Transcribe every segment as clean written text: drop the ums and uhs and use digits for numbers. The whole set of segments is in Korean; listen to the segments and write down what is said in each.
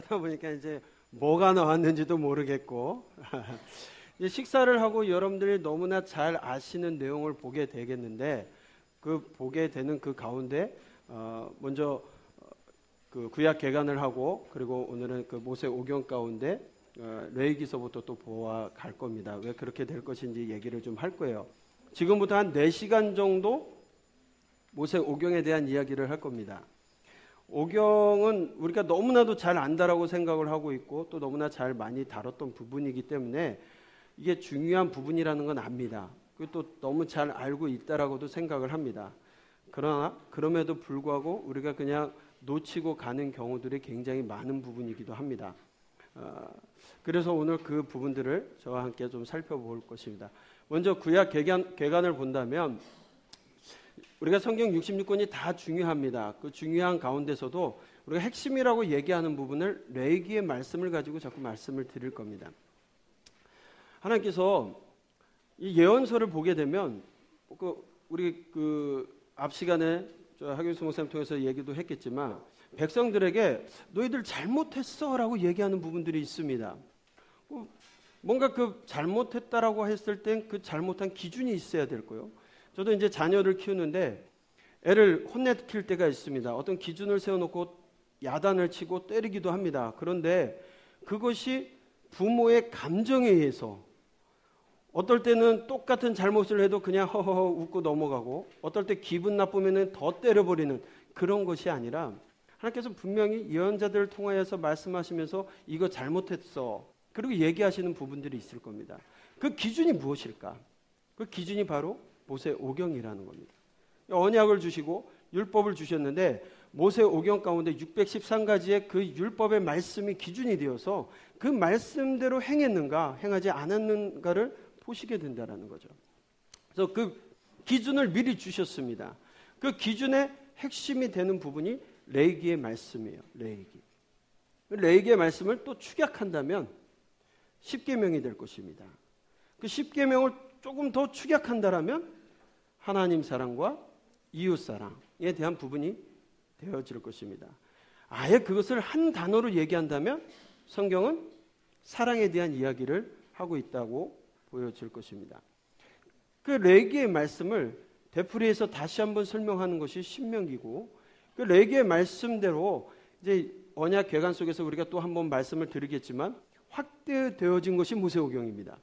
하다 보니까 이제 뭐가 나왔는지도 모르겠고 이제 식사를 하고 여러분들이 너무나 잘 아시는 내용을 보게 되겠는데 그 보게 되는 그 가운데 먼저 그 구약 개관을 하고 그리고 오늘은 그 모세 오경 가운데 레위기서부터 또 보아 갈 겁니다. 왜 그렇게 될 것인지 얘기를 좀 할 거예요. 지금부터 한 4시간 정도 모세 오경에 대한 이야기를 할 겁니다. 오경은 우리가 너무나도 잘 안다라고 생각을 하고 있고 또 너무나 잘 많이 다뤘던 부분이기 때문에 이게 중요한 부분이라는 건 압니다. 그리고 또 너무 잘 알고 있다라고도 생각을 합니다. 그러나 그럼에도 불구하고 우리가 그냥 놓치고 가는 경우들이 굉장히 많은 부분이기도 합니다. 그래서 오늘 그 부분들을 저와 함께 좀 살펴볼 것입니다. 먼저 구약 개관을 본다면 우리가 성경 66권이 다 중요합니다. 그 중요한 가운데서도 우리가 핵심이라고 얘기하는 부분을 레위기의 말씀을 가지고 자꾸 말씀을 드릴 겁니다. 하나님께서 이 예언서를 보게 되면 우리 앞 시간에 하경수 목사님 통해서 얘기도 했겠지만 백성들에게 너희들 잘못했어라고 얘기하는 부분들이 있습니다. 뭔가 그 잘못했다라고 했을 땐 그 잘못한 기준이 있어야 될 거예요. 저도 이제 자녀를 키우는데 애를 혼내킬 때가 있습니다. 어떤 기준을 세워놓고 야단을 치고 때리기도 합니다. 그런데 그것이 부모의 감정에 의해서 어떨 때는 똑같은 잘못을 해도 그냥 허허허 웃고 넘어가고 어떨 때 기분 나쁘면 더 때려버리는 그런 것이 아니라 하나님께서 분명히 예언자들을 통하여서 말씀하시면서 이거 잘못했어. 그리고 얘기하시는 부분들이 있을 겁니다. 그 기준이 무엇일까? 그 기준이 바로 모세 오경이라는 겁니다. 언약을 주시고 율법을 주셨는데 모세 오경 가운데 613가지의 그 율법의 말씀이 기준이 되어서 그 말씀대로 행했는가 행하지 않았는가를 보시게 된다는 거죠. 그래서 그 기준을 미리 주셨습니다. 그 기준의 핵심이 되는 부분이 레위기의 말씀이에요. 레위기의 말씀을 또 축약한다면 십계명이 될 것입니다. 그 십계명을 조금 더 축약한다라면 하나님 사랑과 이웃 사랑에 대한 부분이 되어질 것입니다. 아예 그것을 한 단어로 얘기한다면 성경은 사랑에 대한 이야기를 하고 있다고 보여질 것입니다. 그 레위기의 말씀을 되풀이해서 다시 한번 설명하는 것이 신명기고 그 레위기의 말씀대로 이제 언약 개관 속에서 우리가 또 한번 말씀을 드리겠지만 확대되어진 것이 모세오경입니다.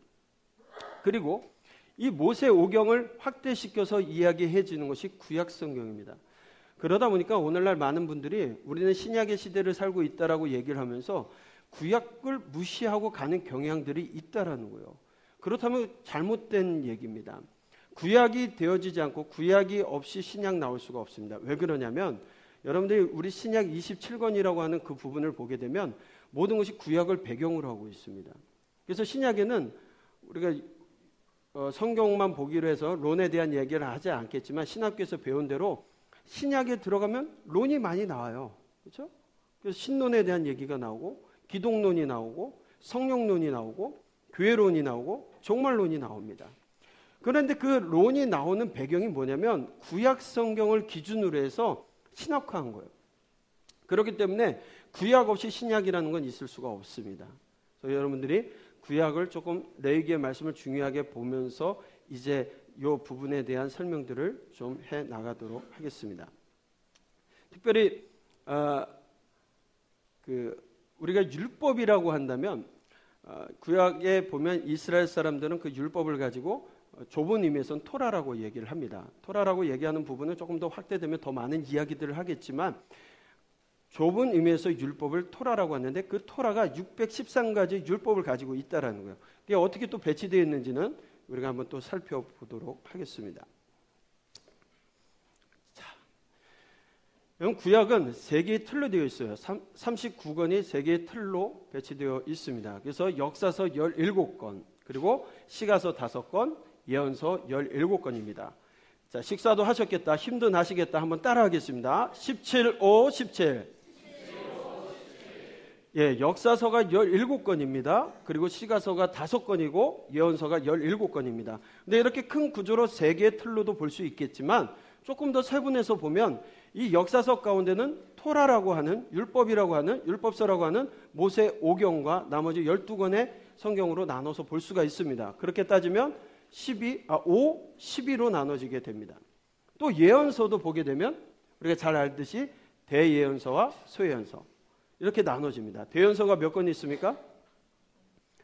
그리고 이 모세오경을 확대시켜서 이야기해지는 것이 구약성경입니다. 그러다 보니까 오늘날 많은 분들이 우리는 신약의 시대를 살고 있다라고 얘기를 하면서 구약을 무시하고 가는 경향들이 있다라는 거예요. 그렇다면 잘못된 얘기입니다. 구약이 되어지지 않고 구약이 없이 신약 나올 수가 없습니다. 왜 그러냐면 여러분들이 우리 신약 27권이라고 하는 그 부분을 보게 되면 모든 것이 구약을 배경으로 하고 있습니다. 그래서 신약에는 우리가 성경만 보기로 해서 론에 대한 얘기를 하지 않겠지만 신학교에서 배운 대로 신약에 들어가면 론이 많이 나와요. 그렇죠? 그래서 신론에 대한 얘기가 나오고 기독론이 나오고 성령론이 나오고 교회론이 나오고 종말론이 나옵니다. 그런데 그 론이 나오는 배경이 뭐냐면 구약 성경을 기준으로 해서 신학화한 거예요. 그렇기 때문에 구약 없이 신약이라는 건 있을 수가 없습니다. 그래서 여러분들이 구약을 조금 레위기의 말씀을 중요하게 보면서 이제 이 부분에 대한 설명들을 좀 해 나가도록 하겠습니다. 특별히 우리가 율법이라고 한다면 구약에 보면 이스라엘 사람들은 그 율법을 가지고 좁은 의미에서는 토라라고 얘기를 합니다. 토라라고 얘기하는 부분은 조금 더 확대되면 더 많은 이야기들을 하겠지만 좁은 의미에서 율법을 토라라고 하는데 그 토라가 613가지 율법을 가지고 있다라는 거예요. 그게 어떻게 또 배치되어 있는지는 우리가 한번 또 살펴보도록 하겠습니다. 자, 여러분 구약은 세 개의 틀로 되어 있어요. 39권이 세 개의 틀로 배치되어 있습니다. 그래서 역사서 17권, 그리고 시가서 5권, 예언서 17권입니다. 자, 식사도 하셨겠다, 힘도 나시겠다, 한번 따라하겠습니다. 17, 5, 17. 예, 역사서가 17권입니다. 그리고 시가서가 5권이고 예언서가 17권입니다. 근데 이렇게 큰 구조로 세 개의 틀로도 볼 수 있겠지만 조금 더 세분해서 보면 이 역사서 가운데는 토라라고 하는 율법이라고 하는 율법서라고 하는 모세 오경과 나머지 12권의 성경으로 나눠서 볼 수가 있습니다. 그렇게 따지면 5, 12로 나눠지게 됩니다. 또 예언서도 보게 되면 우리가 잘 알듯이 대예언서와 소예언서 이렇게 나눠집니다. 대예언서가 몇 권이 있습니까?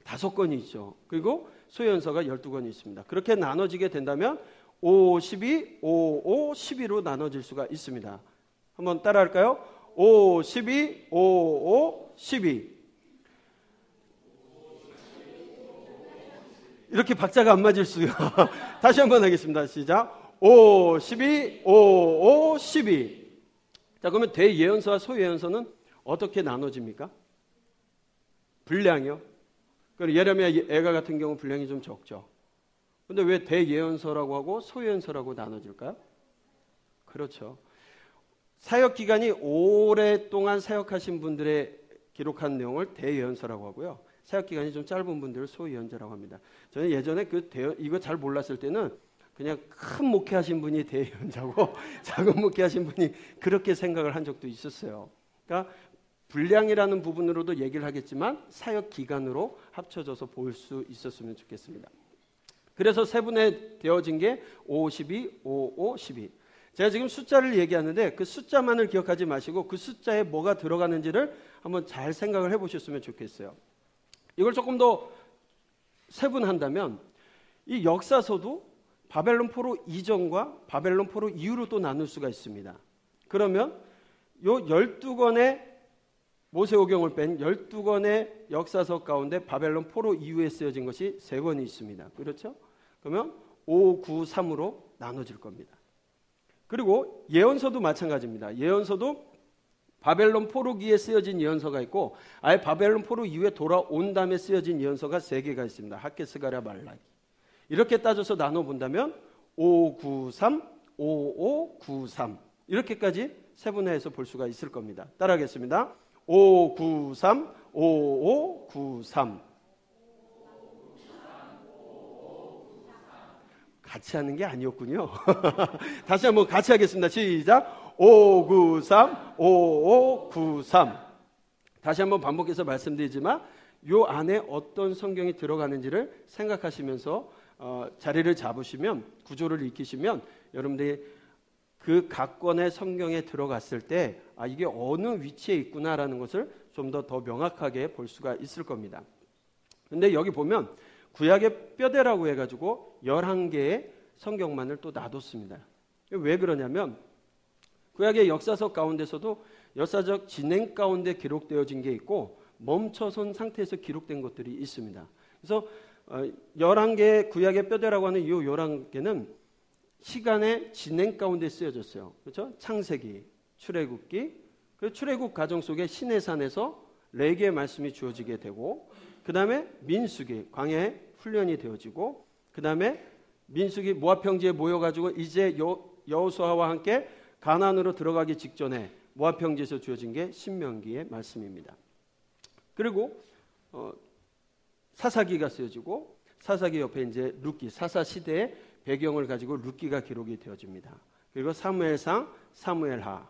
5권이 있죠. 그리고 소예언서가 12권이 있습니다. 그렇게 나눠지게 된다면 5, 12, 5, 5, 12로 나눠질 수가 있습니다. 한번 따라할까요? 5, 12, 5, 5, 12. 이렇게 박자가 안 맞을 수요. 다시 한번 하겠습니다. 시작. 5, 12, 5, 5, 12. 자, 그러면 대예언서와 소예언서는 어떻게 나눠집니까? 분량이요. 그럼 예레미야, 애가 같은 경우 분량이 좀 적죠. 근데 왜 대예언서라고 하고 소예언서라고 나눠질까요? 그렇죠. 사역 기간이 오랫동안 사역하신 분들의 기록한 내용을 대예언서라고 하고요. 사역 기간이 좀 짧은 분들을 소예언서라고 합니다. 저는 예전에 이거 잘 몰랐을 때는 그냥 큰 목회하신 분이 대예언자고 작은 목회하신 분이 그렇게 생각을 한 적도 있었어요. 그러니까 분량이라는 부분으로도 얘기를 하겠지만 사역 기간으로 합쳐져서 볼 수 있었으면 좋겠습니다. 그래서 세분화되어진 게 5, 12, 5, 5, 12. 제가 지금 숫자를 얘기하는데 그 숫자만을 기억하지 마시고 그 숫자에 뭐가 들어가는지를 한번 잘 생각을 해보셨으면 좋겠어요. 이걸 조금 더 세분한다면 이 역사서도 바벨론 포로 이전과 바벨론 포로 이후로 또 나눌 수가 있습니다. 그러면 요 12권의 모세오경을 뺀 12권의 역사서 가운데 바벨론 포로 이후에 쓰여진 것이 3권이 있습니다. 그렇죠? 그러면 5, 9, 3으로 나눠질 겁니다. 그리고 예언서도 마찬가지입니다. 예언서도 바벨론 포로기에 쓰여진 예언서가 있고 아예 바벨론 포로 이후에 돌아온 다음에 쓰여진 예언서가 3개가 있습니다. 학개, 스가랴, 말라기. 이렇게 따져서 나눠본다면 5, 9, 3, 5, 5, 9, 3 이렇게까지 세분화해서 볼 수가 있을 겁니다. 따라하겠습니다. 5, 9, 3, 5, 5, 9, 3 같이 하는 게 아니었군요. 다시 한번 같이 하겠습니다. 시작. 5, 9, 3, 5, 5, 9, 3 다시 한번 반복해서 말씀드리지만 요 안에 어떤 성경이 들어가는지를 생각하시면서 자리를 잡으시면 구조를 익히시면 여러분들이 그 각 권의 성경에 들어갔을 때 이게 어느 위치에 있구나라는 것을 좀 더 명확하게 볼 수가 있을 겁니다. 근데 여기 보면 구약의 뼈대라고 해가지고 11개의 성경만을 또 놔뒀습니다. 왜 그러냐면 구약의 역사서 가운데서도 역사적 진행 가운데 기록되어진 게 있고 멈춰선 상태에서 기록된 것들이 있습니다. 그래서 11개의 구약의 뼈대라고 하는 이 11개는 시간의 진행 가운데 쓰여졌어요. 그렇죠? 창세기, 출애굽기, 그 출애굽 과정 속에 시내산에서 4개의 말씀이 주어지게 되고 그 다음에 민수기, 광야에 훈련이 되어지고 그 다음에 민수기 모압 평지에 모여가지고 이제 여호수아와 함께 가나안으로 들어가기 직전에 모압 평지에서 주어진 게 신명기의 말씀입니다. 그리고 사사기가 쓰여지고 사사기 옆에 이제 룻기, 사사 시대의 배경을 가지고 룻기가 기록이 되어집니다. 그리고 사무엘상, 사무엘하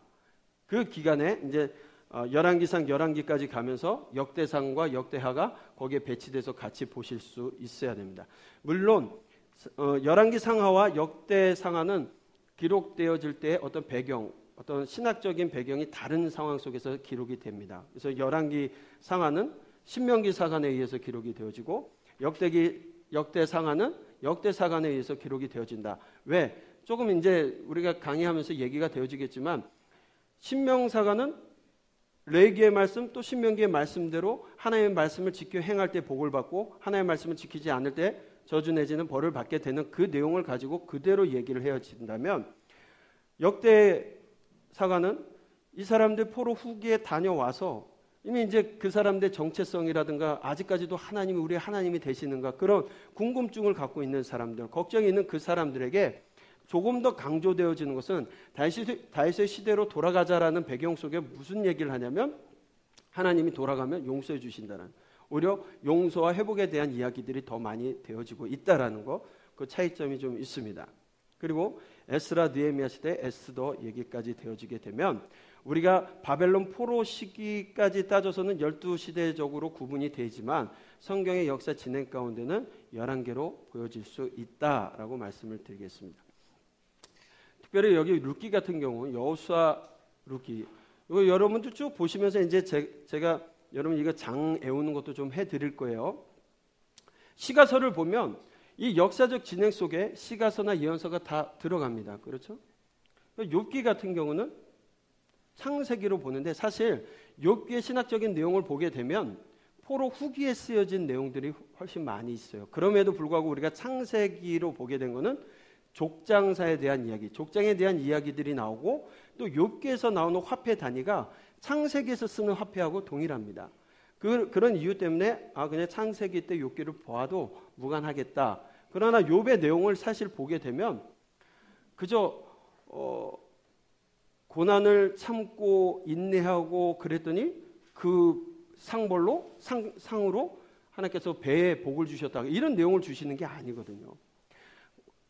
그 기간에 이제 열왕기상, 열왕기까지 가면서 역대상과 역대하가 거기에 배치돼서 같이 보실 수 있어야 됩니다. 물론 열왕기상하와 역대상하는 기록되어질 때 어떤 배경, 어떤 신학적인 배경이 다른 상황 속에서 기록이 됩니다. 그래서 열왕기상하는 신명기사관에 의해서 기록이 되어지고 역대상하는 역대사관에 의해서 기록이 되어진다. 왜? 조금 이제 우리가 강의하면서 얘기가 되어지겠지만 신명사관은 레위기의 말씀 또 신명기의 말씀대로 하나님의 말씀을 지켜 행할 때 복을 받고 하나님의 말씀을 지키지 않을 때 저주 내지는 벌을 받게 되는 그 내용을 가지고 그대로 얘기를 해야진다면 역대사관은 이 사람들 포로 후기에 다녀와서 이미 이제 그 사람들의 정체성이라든가 아직까지도 하나님이 우리의 하나님이 되시는가 그런 궁금증을 갖고 있는 사람들, 걱정이 있는 그 사람들에게 조금 더 강조되어지는 것은 다윗의 시대로 돌아가자라는 배경 속에 무슨 얘기를 하냐면 하나님이 돌아가면 용서해 주신다는 오히려 용서와 회복에 대한 이야기들이 더 많이 되어지고 있다라는 거 그 차이점이 좀 있습니다. 그리고 에스라 느헤미야 시대 에스더 얘기까지 되어지게 되면 우리가 바벨론 포로 시기까지 따져서는 12시대적으로 구분이 되지만 성경의 역사 진행 가운데는 11개로 보여질 수 있다라고 말씀을 드리겠습니다. 특별히 여기 룻기 같은 경우 여호수아 룻기 이거 여러분도 쭉 보시면서 이제 제가 여러분 이거 장 외우는 것도 좀 해드릴 거예요. 시가서를 보면 이 역사적 진행 속에 시가서나 예언서가 다 들어갑니다. 그렇죠? 욥기 같은 경우는 창세기로 보는데 사실 욥기의 신학적인 내용을 보게 되면 포로 후기에 쓰여진 내용들이 훨씬 많이 있어요. 그럼에도 불구하고 우리가 창세기로 보게 된 거는 족장사에 대한 이야기, 족장에 대한 이야기들이 나오고 또 욥기에서 나오는 화폐 단위가 창세기에서 쓰는 화폐하고 동일합니다. 그런 이유 때문에 그냥 창세기 때 욥기를 보아도 무관하겠다. 그러나 욥의 내용을 사실 보게 되면 그저 고난을 참고 인내하고 그랬더니 그 상으로 하나님께서 배에 복을 주셨다. 이런 내용을 주시는 게 아니거든요.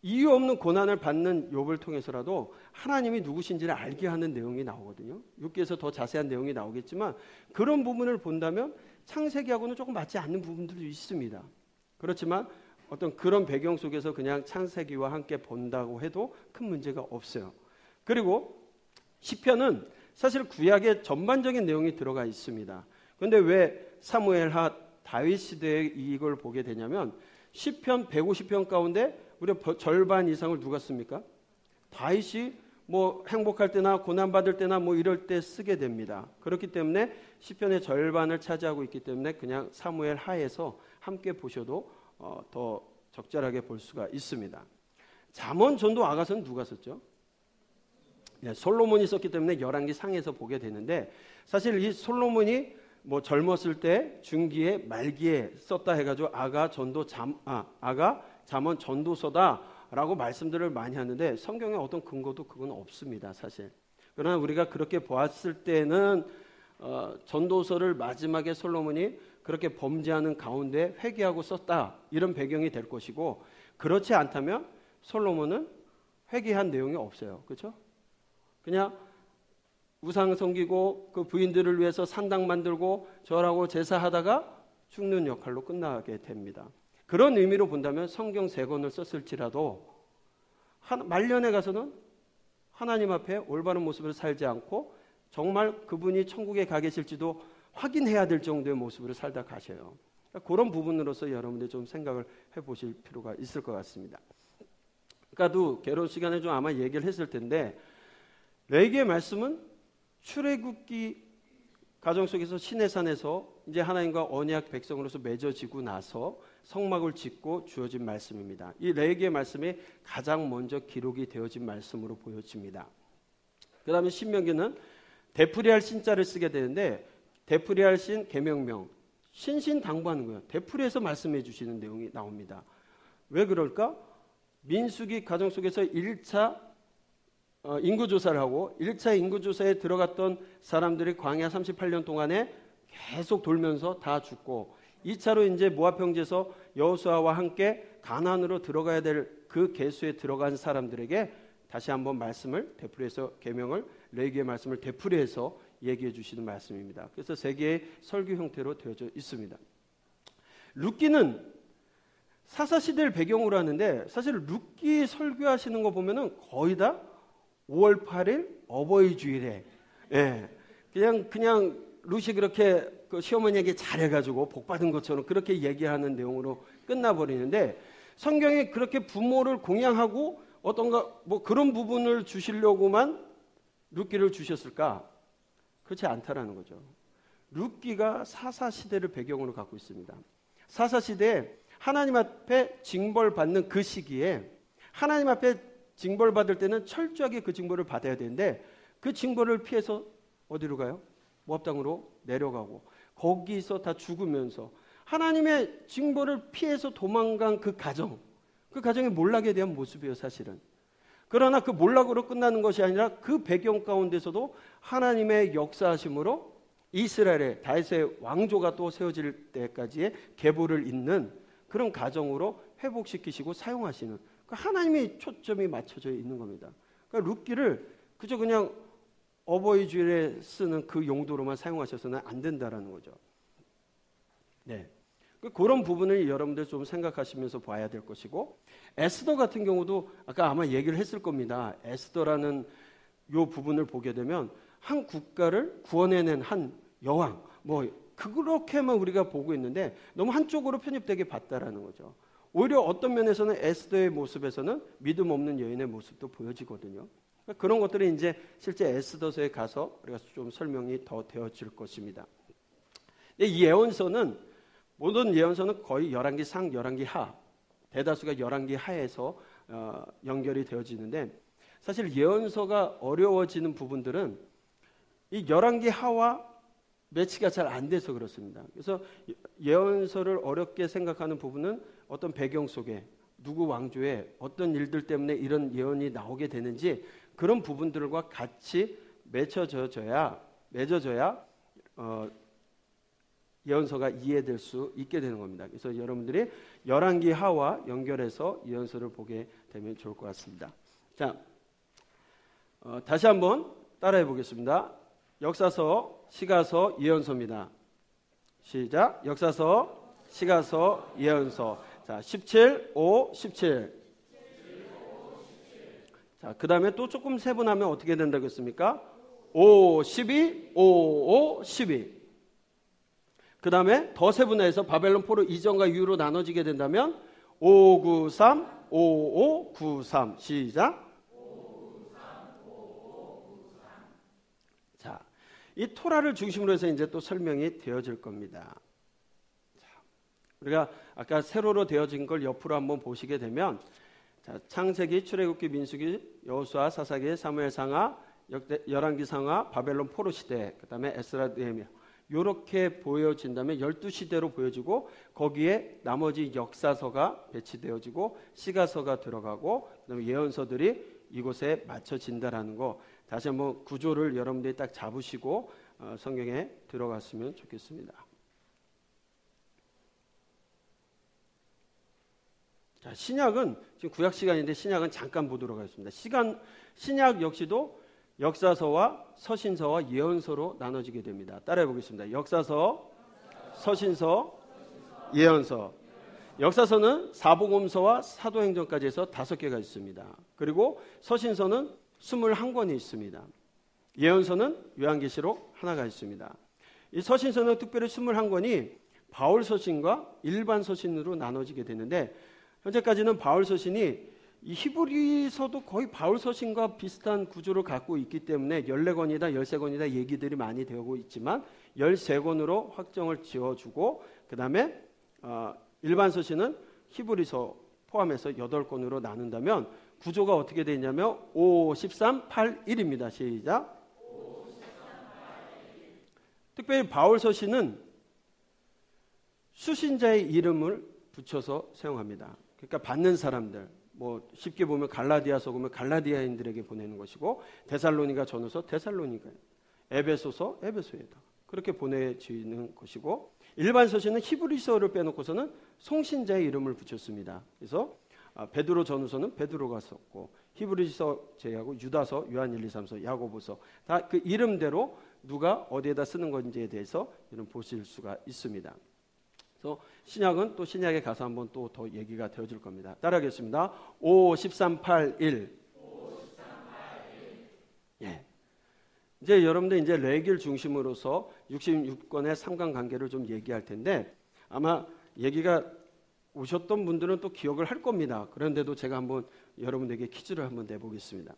이유 없는 고난을 받는 욥을 통해서라도 하나님이 누구신지를 알게 하는 내용이 나오거든요. 욥기에서 더 자세한 내용이 나오겠지만 그런 부분을 본다면 창세기하고는 조금 맞지 않는 부분들도 있습니다. 그렇지만 어떤 그런 배경 속에서 그냥 창세기와 함께 본다고 해도 큰 문제가 없어요. 그리고 시편은 사실 구약의 전반적인 내용이 들어가 있습니다. 그런데 왜 사무엘하 다윗 시대에 이걸 보게 되냐면 시편 150편 가운데 우리가 절반 이상을 누가 씁니까? 다윗이 뭐 행복할 때나 고난받을 때나 뭐 이럴 때 쓰게 됩니다. 그렇기 때문에 시편의 절반을 차지하고 있기 때문에 그냥 사무엘 하에서 함께 보셔도 더 적절하게 볼 수가 있습니다. 잠언, 전도, 아가서는 누가 썼죠? 네, 솔로몬이 썼기 때문에 열왕기 상에서 보게 되는데 사실 이 솔로몬이 뭐 젊었을 때 중기에 말기에 썼다 해가지고 아가, 잠언, 전도서다라고 말씀들을 많이 하는데 성경에 어떤 근거도 그건 없습니다, 사실. 그러나 우리가 그렇게 보았을 때는 전도서를 마지막에 솔로몬이 그렇게 범죄하는 가운데 회개하고 썼다 이런 배경이 될 것이고 그렇지 않다면 솔로몬은 회개한 내용이 없어요, 그렇죠? 그냥 우상 섬기고 그 부인들을 위해서 산당 만들고 절하고 제사하다가 죽는 역할로 끝나게 됩니다. 그런 의미로 본다면 성경 3권을 썼을지라도 말년에 가서는 하나님 앞에 올바른 모습을 살지 않고 정말 그분이 천국에 가 계실지도 확인해야 될 정도의 모습으로 살다 가셔요. 그러니까 그런 부분으로서 여러분들 좀 생각을 해보실 필요가 있을 것 같습니다. 아까도 결혼 시간에 좀 아마 얘기를 했을 텐데 레위기의 말씀은 출애굽기 가정 속에서 시내산에서 이제 하나님과 언약 백성으로서 맺어지고 나서 성막을 짓고 주어진 말씀입니다. 이 레위기의 말씀이 가장 먼저 기록이 되어진 말씀으로 보여집니다. 그 다음에 신명기는 되풀이할 신자를 쓰게 되는데 되풀이할 신 계명명 신신당부하는 거예요. 되풀이해서 말씀해 주시는 내용이 나옵니다. 왜 그럴까? 민수기 가정 속에서 1차 인구조사를 하고 1차 인구조사에 들어갔던 사람들이 광야 38년 동안에 계속 돌면서 다 죽고 2차로 이제 모압 형제에서 여호수아와 함께 가나안으로 들어가야 될 그 계수에 들어간 사람들에게 다시 한번 말씀을 되풀이해서 계명을 레위기의 말씀을 되풀이해서 얘기해 주시는 말씀입니다. 그래서 3개의 설교 형태로 되어져 있습니다. 룻기는 사사시대를 배경으로 하는데 사실 룻기 설교하시는 거 보면은 거의 다 5월 8일 어버이 주일에 그냥 룻이 그렇게 그 시어머니에게 잘해가지고 복 받은 것처럼 그렇게 얘기하는 내용으로 끝나버리는데 성경에 그렇게 부모를 공양하고 어떤가 뭐 그런 부분을 주시려고만 룻기를 주셨을까? 그렇지 않다라는 거죠. 룻기가 사사시대를 배경으로 갖고 있습니다. 사사시대에 하나님 앞에 징벌받는 그 시기에 하나님 앞에 징벌받을 때는 철저하게 그 징벌을 받아야 되는데 그 징벌을 피해서 어디로 가요? 모압 땅으로 내려가고 거기서 다 죽으면서 하나님의 징벌을 피해서 도망간 그 가정의 몰락에 대한 모습이에요, 사실은. 그러나 그 몰락으로 끝나는 것이 아니라 그 배경 가운데서도 하나님의 역사하심으로 이스라엘의 다윗의 왕조가 또 세워질 때까지의 계보를 잇는 그런 가정으로 회복시키시고 사용하시는 하나님이 초점이 맞춰져 있는 겁니다. 그러니까 룻기를 그저 그냥 어버이주일에 쓰는 그 용도로만 사용하셔서는 안 된다라는 거죠. 네. 그런 부분을 여러분들 좀 생각하시면서 봐야 될 것이고, 에스더 같은 경우도 아까 아마 얘기를 했을 겁니다. 에스더라는 요 부분을 보게 되면 한 국가를 구원해낸 한 여왕, 그렇게만 우리가 보고 있는데 너무 한쪽으로 편입되게 봤다라는 거죠. 오히려 어떤 면에서는 에스더의 모습에서는 믿음 없는 여인의 모습도 보여지거든요. 그런 것들이 이제 실제 에스더서에 가서 우리가 좀 설명이 더 되어질 것입니다. 이 예언서는 모든 예언서는 거의 열왕기 상, 열왕기 하, 대다수가 열왕기 하에서 연결이 되어지는데, 사실 예언서가 어려워지는 부분들은 이 열왕기 하와 매치가 잘 안 돼서 그렇습니다. 그래서 예언서를 어렵게 생각하는 부분은 어떤 배경 속에 누구 왕조에 어떤 일들 때문에 이런 예언이 나오게 되는지 그런 부분들과 같이 맺어져야 예언서가 이해될 수 있게 되는 겁니다. 그래서 여러분들이 열왕기 하와 연결해서 예언서를 보게 되면 좋을 것 같습니다. 자, 다시 한번 따라해 보겠습니다. 역사서, 시가서, 예언서입니다. 시작. 역사서, 시가서, 예언서. 자, 17, 5, 17. 자, 그 다음에 또 조금 세분하면 어떻게 된다고 했습니까? 5, 12, 5, 5, 12. 그 다음에 더 세분화해서 바벨론 포로 이전과 이후로 나눠지게 된다면 5, 9, 3, 5, 5, 9, 3. 시작. 5, 9, 3, 5, 5, 9, 3. 자, 이 토라를 중심으로 해서 이제 또 설명이 되어질 겁니다. 자, 우리가 아까 세로로 되어진 걸 옆으로 한번 보시게 되면, 자, 창세기, 출애굽기, 민수기, 여호수아, 사사기, 사무엘상하, 열왕기상하, 바벨론 포로 시대, 그 다음에 에스라, 느헤미야, 이렇게 보여진다면 12시대로 보여지고, 거기에 나머지 역사서가 배치되어지고 시가서가 들어가고 그다음에 예언서들이 이곳에 맞춰진다라는 거, 다시 한번 구조를 여러분들이 딱 잡으시고 성경에 들어갔으면 좋겠습니다. 자, 신약은 지금 구약 시간인데 신약은 잠깐 보도록 하겠습니다. 신약 역시도 역사서와 서신서와 예언서로 나눠지게 됩니다. 따라해 보겠습니다. 역사서, 서신서, 예언서. 역사서는 사복음서와 사도행전까지 해서 5개가 있습니다. 그리고 서신서는 21권이 있습니다. 예언서는 요한계시록 하나가 있습니다. 이 서신서는 특별히 21권이 바울 서신과 일반 서신으로 나눠지게 되는데, 현재까지는 바울 서신이 이 히브리서도 거의 바울 서신과 비슷한 구조를 갖고 있기 때문에 14권이다 13권이다 얘기들이 많이 되고 있지만 13권으로 확정을 지어주고, 그 다음에 일반 서신은 히브리서 포함해서 8권으로 나눈다면 구조가 어떻게 되냐면 5, 13, 8, 1입니다. 시작. 5, 13, 8, 1. 특별히 바울 서신은 수신자의 이름을 붙여서 사용합니다. 그러니까 받는 사람들, 쉽게 보면 갈라디아서 보면 갈라디아인들에게 보내는 것이고, 데살로니가 전후서 데살로니가, 에베소서 에베소에다 그렇게 보내지는 것이고, 일반 서신은 히브리서를 빼놓고서는 송신자의 이름을 붙였습니다. 그래서 베드로 전후서는 베드로가 썼고, 히브리서 제외하고 유다서, 요한 1, 2, 3서, 야고보서 다 그 이름대로 누가 어디에다 쓰는 건지에 대해서 이런 보실 수가 있습니다. 그래서 신약은 또 신약에 가서 한번 또 더 얘기가 되어질 겁니다. 따라하겠습니다. 5, 13, 8, 1. 5, 13, 8, 1. 예. 이제 여러분들 이제 레기를 중심으로서 66권의 상관관계를 좀 얘기할 텐데, 아마 얘기가 오셨던 분들은 또 기억을 할 겁니다. 그런데도 제가 한번 여러분에게 퀴즈를 한번 내보겠습니다.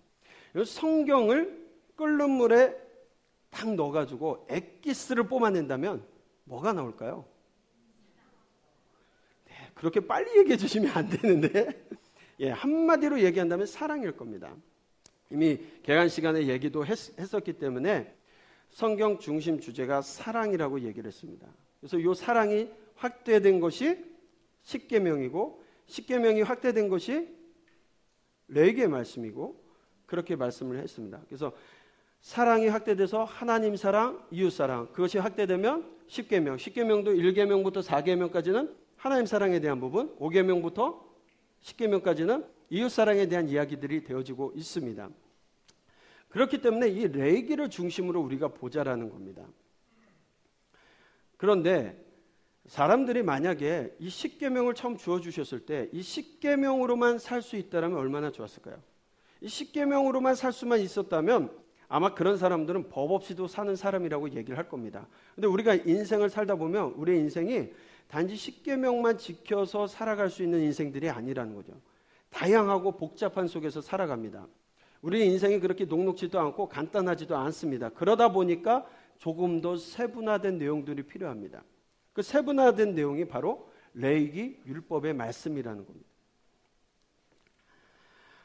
성경을 끓는 물에 딱 넣어가지고 엑기스를 뿜어낸다면 뭐가 나올까요? 그렇게 빨리 얘기해 주시면 안 되는데, 예, 한마디로 얘기한다면 사랑일 겁니다. 이미 개관 시간에 얘기도 했었기 때문에 성경 중심 주제가 사랑이라고 얘기를 했습니다. 그래서 이 사랑이 확대된 것이 십계명이고, 십계명이 확대된 것이 레위기의 말씀이고, 그렇게 말씀을 했습니다. 그래서 사랑이 확대돼서 하나님 사랑, 이웃 사랑, 그것이 확대되면 십계명, 십계명도 1계명부터 4계명까지는 하나님 사랑에 대한 부분, 5계명부터 10계명까지는 이웃사랑에 대한 이야기들이 되어지고 있습니다. 그렇기 때문에 이 레위기를 중심으로 우리가 보자라는 겁니다. 그런데 사람들이 만약에 이 십계명을 처음 주어주셨을 때 이 십계명으로만 살 수 있다면 얼마나 좋았을까요? 이 십계명으로만 살 수만 있었다면 아마 그런 사람들은 법 없이도 사는 사람이라고 얘기를 할 겁니다. 근데 우리가 인생을 살다 보면 우리의 인생이 단지 십계명만 지켜서 살아갈 수 있는 인생들이 아니라는 거죠. 다양하고 복잡한 속에서 살아갑니다. 우리의 인생이 그렇게 녹록지도 않고 간단하지도 않습니다. 그러다 보니까 조금 더 세분화된 내용들이 필요합니다. 그 세분화된 내용이 바로 레위기 율법의 말씀이라는 겁니다.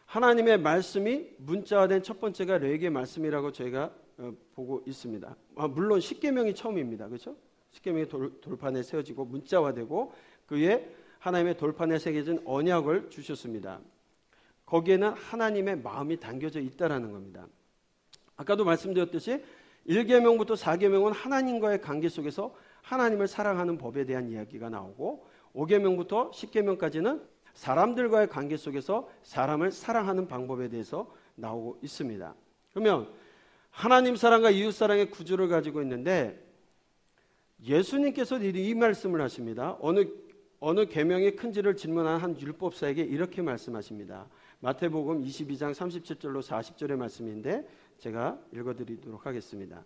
하나님의 말씀이 문자화된 첫 번째가 레위기의 말씀이라고 저희가 보고 있습니다. 물론 십계명이 처음입니다. 그렇죠? 십계명이 돌판에 세워지고 문자화되고 그 위에 하나님의 돌판에 새겨진 언약을 주셨습니다. 거기에는 하나님의 마음이 담겨져 있다라는 겁니다. 아까도 말씀드렸듯이 1계명부터 4계명은 하나님과의 관계 속에서 하나님을 사랑하는 법에 대한 이야기가 나오고 5계명부터 10계명까지는 사람들과의 관계 속에서 사람을 사랑하는 방법에 대해서 나오고 있습니다. 그러면 하나님 사랑과 이웃 사랑의 구조를 가지고 있는데 예수님께서 이 말씀을 하십니다. 어느 계명이 큰지를 질문한 한 율법사에게 이렇게 말씀하십니다. 마태복음 22장 37절로 40절의 말씀인데 제가 읽어드리도록 하겠습니다.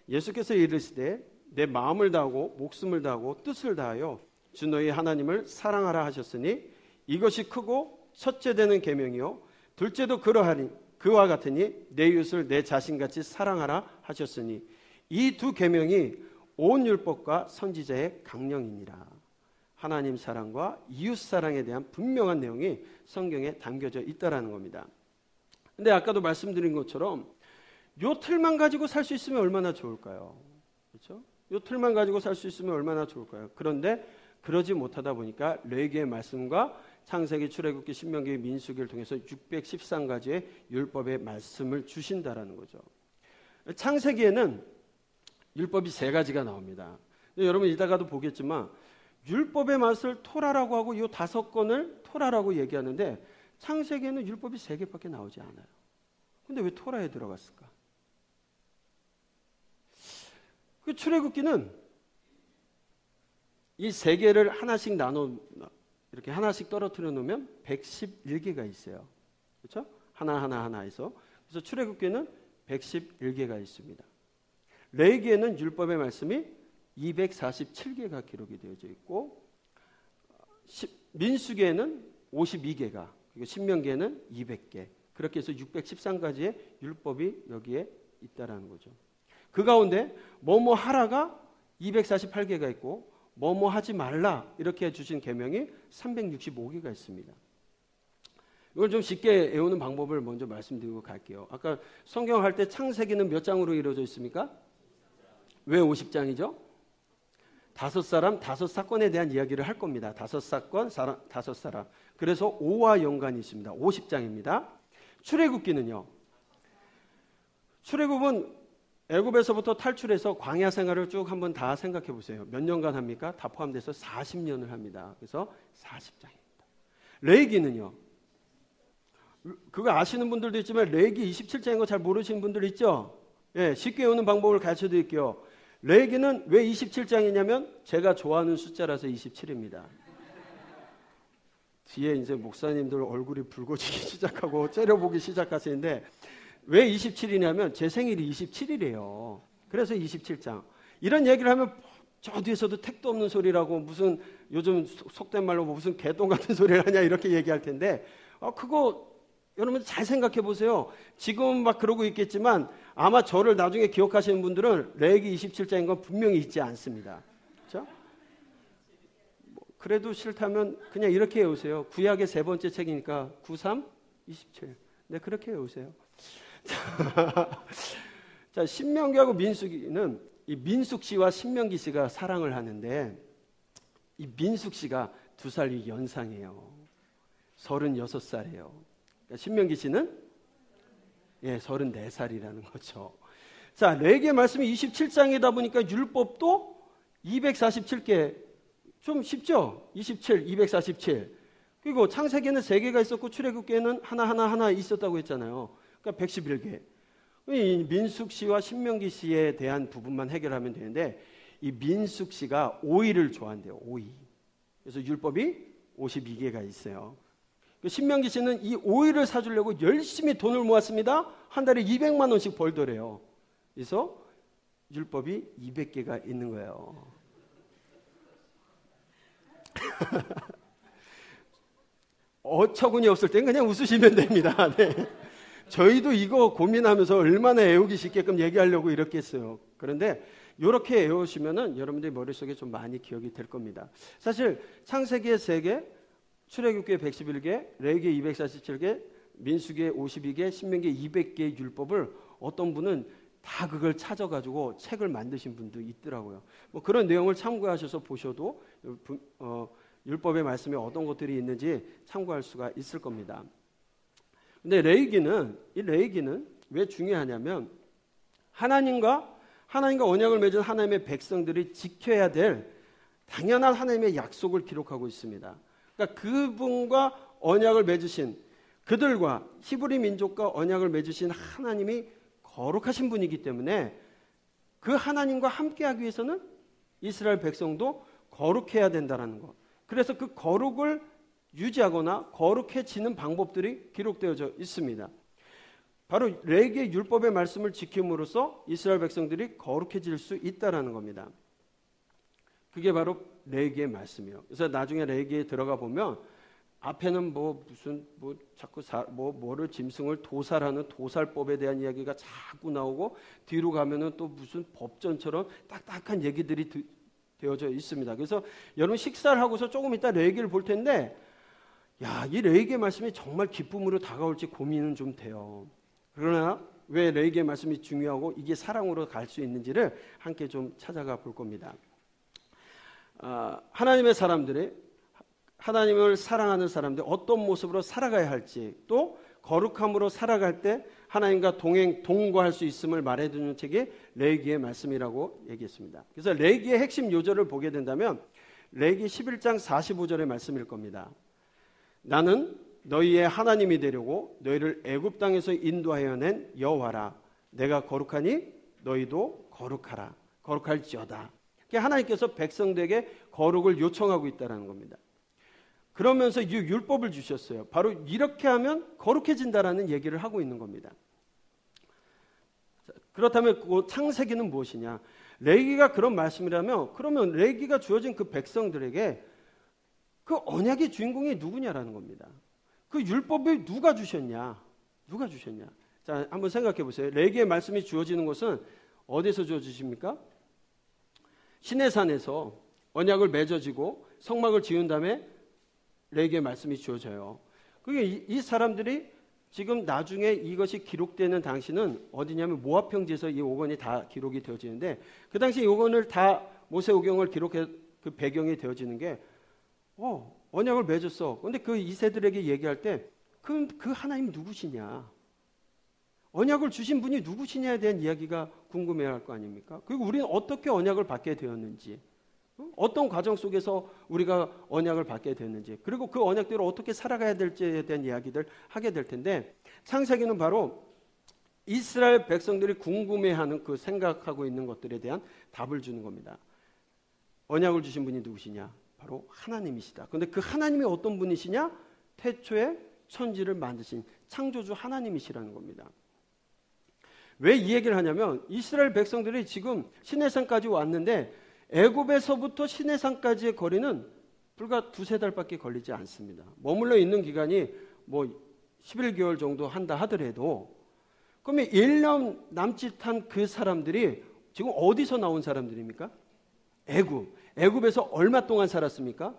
예수께서 이르시되 내 마음을 다하고 목숨을 다하고 뜻을 다하여 주 너희 하나님을 사랑하라 하셨으니 이것이 크고 첫째 되는 계명이요 둘째도 그러하니 그와 같으니 내 이웃을 내 자신같이 사랑하라 하셨으니 이 두 계명이 온 율법과 선지자의 강령이니라. 하나님 사랑과 이웃 사랑에 대한 분명한 내용이 성경에 담겨져 있다라는 겁니다. 근데 아까도 말씀드린 것처럼 요 틀만 가지고 살 수 있으면 얼마나 좋을까요? 그렇죠? 요 틀만 가지고 살 수 있으면 얼마나 좋을까요? 그런데 그러지 못하다 보니까 레위기의 말씀과 창세기, 출애굽기, 신명기, 민수기를 통해서 613가지의 율법의 말씀을 주신다라는 거죠. 창세기에는 율법이 3가지가 나옵니다. 여러분 이따가도 보겠지만 율법의 맛을 토라라고 하고 이 5권을 토라라고 얘기하는데 창세기에는 율법이 3개밖에 나오지 않아요. 근데 왜 토라에 들어갔을까? 그 출애굽기는 이 3개를 하나씩 이렇게 하나씩 떨어뜨려 놓으면 111개가 있어요. 그렇죠? 하나 해서. 그래서 출애굽기는 111개가 있습니다. 레위기에는 율법의 말씀이 247개가 기록이 되어져 있고 민수기에는 52개가 그리고 신명기에는 200개 그렇게 해서 613가지의 율법이 여기에 있다라는 거죠. 그 가운데 뭐뭐 하라가 248개가 있고 뭐뭐 하지 말라 이렇게 주신 계명이 365개가 있습니다. 이걸 좀 쉽게 외우는 방법을 먼저 말씀드리고 갈게요. 아까 성경 할 때 창세기는 몇 장으로 이루어져 있습니까? 왜 50장이죠? 5사람, 5사건에 대한 이야기를 할 겁니다. 5사건, 5사람. 그래서 5와 연관이 있습니다. 50장입니다. 출애굽기는요. 출애굽은 애굽에서부터 탈출해서 광야 생활을 쭉 한번 다 생각해 보세요. 몇 년간 합니까? 다 포함돼서 40년을 합니다. 그래서 40장입니다. 레위기는요. 그거 아시는 분들도 있지만 레위기 27장인 거 잘 모르시는 분들 있죠? 예, 쉽게 외우는 방법을 가르쳐 드릴게요. 레위기는 왜 27장이냐면 제가 좋아하는 숫자라서 27입니다. 뒤에 이제 목사님들 얼굴이 붉어지기 시작하고 째려보기 시작하시는데 왜 27이냐면 제 생일이 27이래요. 그래서 27장. 이런 얘기를 하면 저 뒤에서도 택도 없는 소리라고 무슨 요즘 속된 말로 무슨 개똥 같은 소리를 하냐 이렇게 얘기할 텐데 그거 여러분 잘 생각해 보세요. 지금 막 그러고 있겠지만 아마 저를 나중에 기억하시는 분들은 레위기 27장인 건 분명히 있지 않습니다. 그렇죠? 그래도 싫다면 그냥 이렇게 외우세요. 구약의 3번째 책이니까 93, 27. 네, 그렇게 외우세요. 자, 신명기하고 민수기는 이 민숙 씨와 신명기 씨가 사랑을 하는데 이 민숙 씨가 2살 연상이에요. 36살이에요. 그러니까 신명기 씨는 34살이라는 거죠. 자, 레위기의 말씀이 27장이다 보니까 율법도 247개. 좀 쉽죠? 27, 247. 그리고 창세기에는 3개가 있었고 출애굽기에는 하나 있었다고 했잖아요. 그러니까 111개. 이 민숙시와 신명기시에 대한 부분만 해결하면 되는데 이 민숙시가 오이를 좋아한대요. 오이. 그래서 율법이 52개가 있어요. 신명기시는 이 오이를 사주려고 열심히 돈을 모았습니다. 한 달에 200만 원씩 벌더래요. 그래서 율법이 200개가 있는 거예요. 어처구니 없을 땐 그냥 웃으시면 됩니다. 네. 저희도 이거 고민하면서 얼마나 애우기 쉽게끔 얘기하려고 이렇게 했어요. 그런데 이렇게 애우시면은 여러분들의 머릿속에 좀 많이 기억이 될 겁니다. 사실 창세기에 3개, 출애굽기에 111개, 레위기에 247개, 민수기에 52개, 신명기에 200개의 율법을 어떤 분은 다 그걸 찾아가지고 책을 만드신 분도 있더라고요. 뭐 그런 내용을 참고하셔서 보셔도 율법의 말씀에 어떤 것들이 있는지 참고할 수가 있을 겁니다. 근데 레위기는 왜 중요하냐면 하나님과 언약을 맺은 하나님의 백성들이 지켜야 될 당연한 하나님의 약속을 기록하고 있습니다. 그러니까 그분과 언약을 맺으신 그들과 히브리 민족과 언약을 맺으신 하나님이 거룩하신 분이기 때문에 그 하나님과 함께하기 위해서는 이스라엘 백성도 거룩해야 된다는 것. 그래서 그 거룩을 유지하거나 거룩해지는 방법들이 기록되어져 있습니다. 바로 레위기의 율법의 말씀을 지킴으로써 이스라엘 백성들이 거룩해질 수 있다는 겁니다. 그게 바로 레위기의 말씀이에요. 그래서 나중에 레위기에 들어가 보면 앞에는 자꾸 뭐를 짐승을 도살하는 도살법에 대한 이야기가 자꾸 나오고 뒤로 가면은 또 무슨 법전처럼 딱딱한 얘기들이 되어져 있습니다. 그래서 여러분 식사를 하고서 조금 이따 레위기를 볼 텐데 이 레위기의 말씀이 정말 기쁨으로 다가올지 고민은 좀 돼요. 그러나 왜 레위기의 말씀이 중요하고 이게 사랑으로 갈 수 있는지를 함께 좀 찾아가 볼 겁니다. 하나님의 사람들이 하나님을 사랑하는 사람들 어떤 모습으로 살아가야 할지 또 거룩함으로 살아갈 때 하나님과 동거할 수 있음을 말해주는 책이 레위기의 말씀이라고 얘기했습니다. 그래서 레위기의 핵심 요절을 보게 된다면 레위기 11장 45절의 말씀일 겁니다. 나는 너희의 하나님이 되려고 너희를 애굽 땅에서 인도하여 낸 여호와라. 내가 거룩하니 너희도 거룩하라. 거룩할지어다. 하나님께서 백성들에게 거룩을 요청하고 있다는 겁니다. 그러면서 이 율법을 주셨어요. 바로 이렇게 하면 거룩해진다라는 얘기를 하고 있는 겁니다. 그렇다면 그 창세기는 무엇이냐? 레위기가 그런 말씀이라면 그러면 레위기가 주어진 그 백성들에게 그 언약의 주인공이 누구냐라는 겁니다. 그 율법을 누가 주셨냐? 자, 한번 생각해 보세요. 레위기의 말씀이 주어지는 것은 어디서 주어지십니까? 시내산에서 언약을 맺어지고 성막을 지은 다음에 레위기의 말씀이 주어져요. 그게 이 사람들이 지금 나중에 이것이 기록되는 당시는 어디냐면 모압 평지에서 이 오건이 다 기록이 되어지는데 그 당시 이 오건을 다 모세오경을 기록해 그 배경이 되어지는 게 언약을 맺었어. 그런데 그 이세들에게 얘기할 때 그 하나님 누구시냐? 언약을 주신 분이 누구시냐에 대한 이야기가 궁금해할 거 아닙니까? 그리고 우리는 어떻게 언약을 받게 되었는지, 어떤 과정 속에서 우리가 언약을 받게 됐는지, 그리고 그 언약대로 어떻게 살아가야 될지에 대한 이야기들 하게 될 텐데 창세기는 바로 이스라엘 백성들이 궁금해하는 그 생각하고 있는 것들에 대한 답을 주는 겁니다. 언약을 주신 분이 누구시냐? 바로 하나님이시다. 그런데 그 하나님이 어떤 분이시냐? 태초에 천지를 만드신 창조주 하나님이시라는 겁니다. 왜 이 얘기를 하냐면 이스라엘 백성들이 지금 시내산까지 왔는데 애굽에서부터 시내산까지의 거리는 불과 2-3달밖에 걸리지 않습니다. 머물러 있는 기간이 11개월 정도 한다 하더라도 그러면 1년 남짓한 그 사람들이 지금 어디서 나온 사람들입니까? 애굽에서 얼마 동안 살았습니까?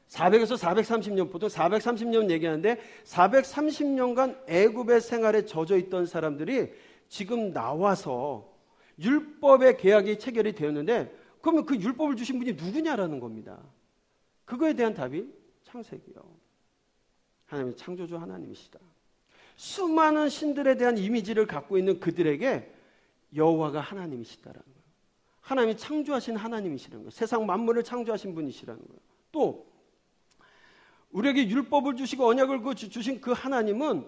400에서 430년, 보통 430년 얘기하는데 430년간 애굽의 생활에 젖어 있던 사람들이 지금 나와서 율법의 계약이 체결이 되었는데 그러면 그 율법을 주신 분이 누구냐라는 겁니다. 그거에 대한 답이 창세기요. 하나님이 창조주 하나님이시다. 수많은 신들에 대한 이미지를 갖고 있는 그들에게 여호와가 하나님이시다라는 거예요. 하나님이 창조하신 하나님이시라는 거예요. 세상 만물을 창조하신 분이시라는 거예요. 또 우리에게 율법을 주시고 언약을 주신 그 하나님은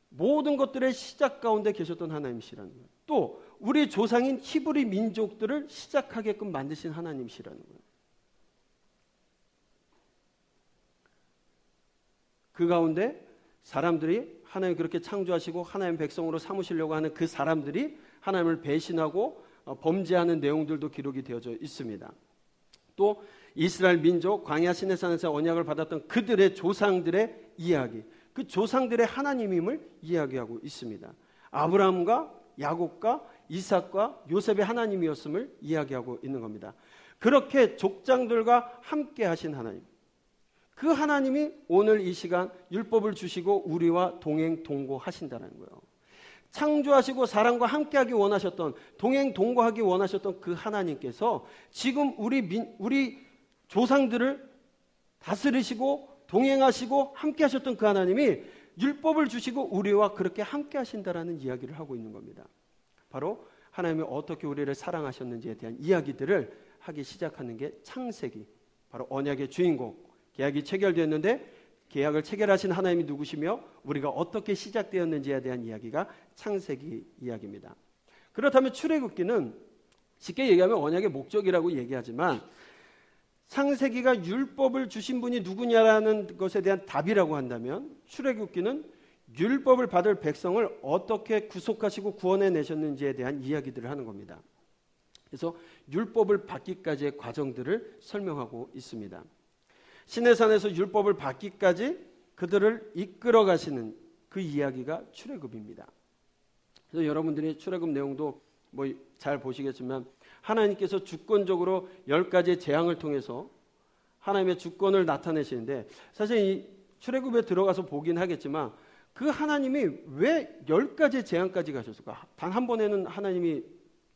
모든 것들의 시작 가운데 계셨던 하나님이시라는 거예요. 또 우리 조상인 히브리 민족들을 시작하게끔 만드신 하나님이시라는 거예요. 그 가운데 사람들이 하나님 그렇게 창조하시고 하나님 백성으로 삼으시려고 하는 그 사람들이 하나님을 배신하고 범죄하는 내용들도 기록이 되어져 있습니다. 또 이스라엘 민족 광야 시내산에서 언약을 받았던 그들의 조상들의 이야기, 그 조상들의 하나님임을 이야기하고 있습니다. 아브라함과 야곱과 이삭과 요셉의 하나님이었음을 이야기하고 있는 겁니다. 그렇게 족장들과 함께 하신 하나님, 그 하나님이 오늘 이 시간 율법을 주시고 우리와 동행 동거하신다는 거예요. 창조하시고 사람과 함께하기 원하셨던, 동행 동거하기 원하셨던 그 하나님께서 지금 우리 조상들을 다스리시고 동행하시고 함께하셨던 그 하나님이 율법을 주시고 우리와 그렇게 함께하신다라는 이야기를 하고 있는 겁니다. 바로 하나님이 어떻게 우리를 사랑하셨는지에 대한 이야기들을 하기 시작하는 게 창세기, 바로 언약의 주인공, 계약이 체결되었는데 계약을 체결하신 하나님이 누구시며 우리가 어떻게 시작되었는지에 대한 이야기가 창세기 이야기입니다. 그렇다면 출애굽기는 쉽게 얘기하면 언약의 목적이라고 얘기하지만 창세기가 율법을 주신 분이 누구냐라는 것에 대한 답이라고 한다면 출애굽기는 율법을 받을 백성을 어떻게 구속하시고 구원해내셨는지에 대한 이야기들을 하는 겁니다. 그래서 율법을 받기까지의 과정들을 설명하고 있습니다. 시내산에서 율법을 받기까지 그들을 이끌어 가시는 그 이야기가 출애굽입니다. 그래서 여러분들이 출애굽 내용도 뭐 잘 보시겠지만 하나님께서 주권적으로 10가지의 재앙을 통해서 하나님의 주권을 나타내시는데 사실 이 출애굽에 들어가서 보긴 하겠지만 그 하나님이 왜 10가지의 재앙까지 가셨을까? 단 한 번에는 하나님이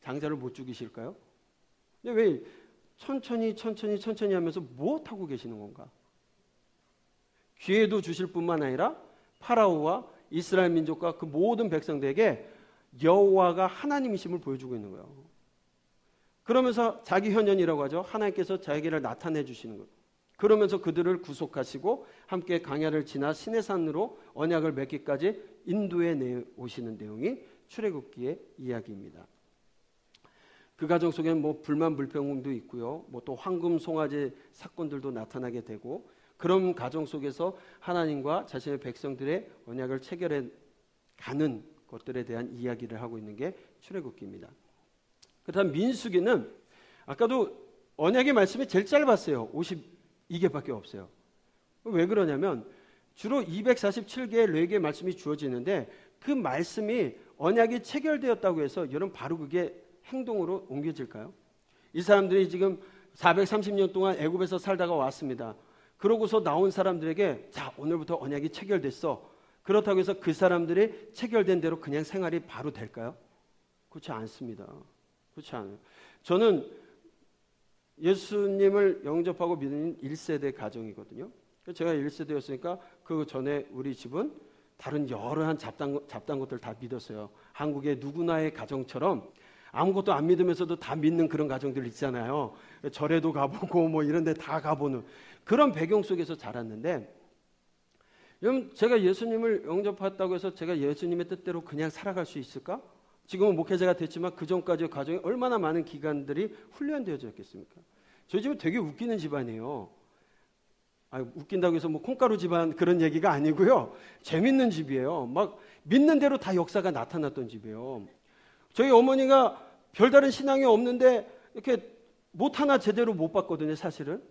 장자를 못 죽이실까요? 근데 왜 천천히 하면서 무엇하고 계시는 건가? 기회도 주실 뿐만 아니라 파라오와 이스라엘 민족과 그 모든 백성들에게 여호와가 하나님이심을 보여주고 있는 거예요. 그러면서 자기 현현이라고 하죠. 하나님께서 자기를 나타내 주시는 거예요. 그러면서 그들을 구속하시고 함께 광야를 지나 시내산으로 언약을 맺기까지 인도해 오시는 내용이 출애굽기의 이야기입니다. 그 과정 속에는 뭐 불만 불평도 있고요. 뭐 또 황금 송아지 사건들도 나타나게 되고 그런 과정 속에서 하나님과 자신의 백성들의 언약을 체결해 가는 것들에 대한 이야기를 하고 있는 게 출애굽기입니다. 그다음 민수기는 아까도 언약의 말씀이 제일 짧았어요. 52개밖에 없어요. 왜 그러냐면 주로 247개의 레위기의 말씀이 주어지는데 그 말씀이 언약이 체결되었다고 해서 여러분 바로 그게 행동으로 옮겨질까요? 이 사람들이 지금 430년 동안 애굽에서 살다가 왔습니다. 그러고서 나온 사람들에게 자 오늘부터 언약이 체결됐어. 그렇다고 해서 그 사람들이 체결된 대로 그냥 생활이 바로 될까요? 그렇지 않습니다. 그렇지 않아요. 저는 예수님을 영접하고 믿는 1세대 가정이거든요. 제가 1세대였으니까 그 전에 우리 집은 다른 여러한 잡다한 것들 다 믿었어요. 한국의 누구나의 가정처럼 아무것도 안 믿으면서도 다 믿는 그런 가정들 있잖아요. 절에도 가보고 뭐 이런 데 다 가보는 그런 배경 속에서 자랐는데 여러분 제가 예수님을 영접했다고 해서 제가 예수님의 뜻대로 그냥 살아갈 수 있을까? 지금은 목회자가 됐지만 그 전까지의 과정에 얼마나 많은 기간들이 훈련되어져 있겠습니까? 저희 집은 되게 웃기는 집안이에요. 웃긴다고 해서 뭐 콩가루 집안 그런 얘기가 아니고요. 재밌는 집이에요. 막 믿는 대로 다 역사가 나타났던 집이에요. 저희 어머니가 별다른 신앙이 없는데 이렇게 못 하나 제대로 못 봤거든요, 사실은.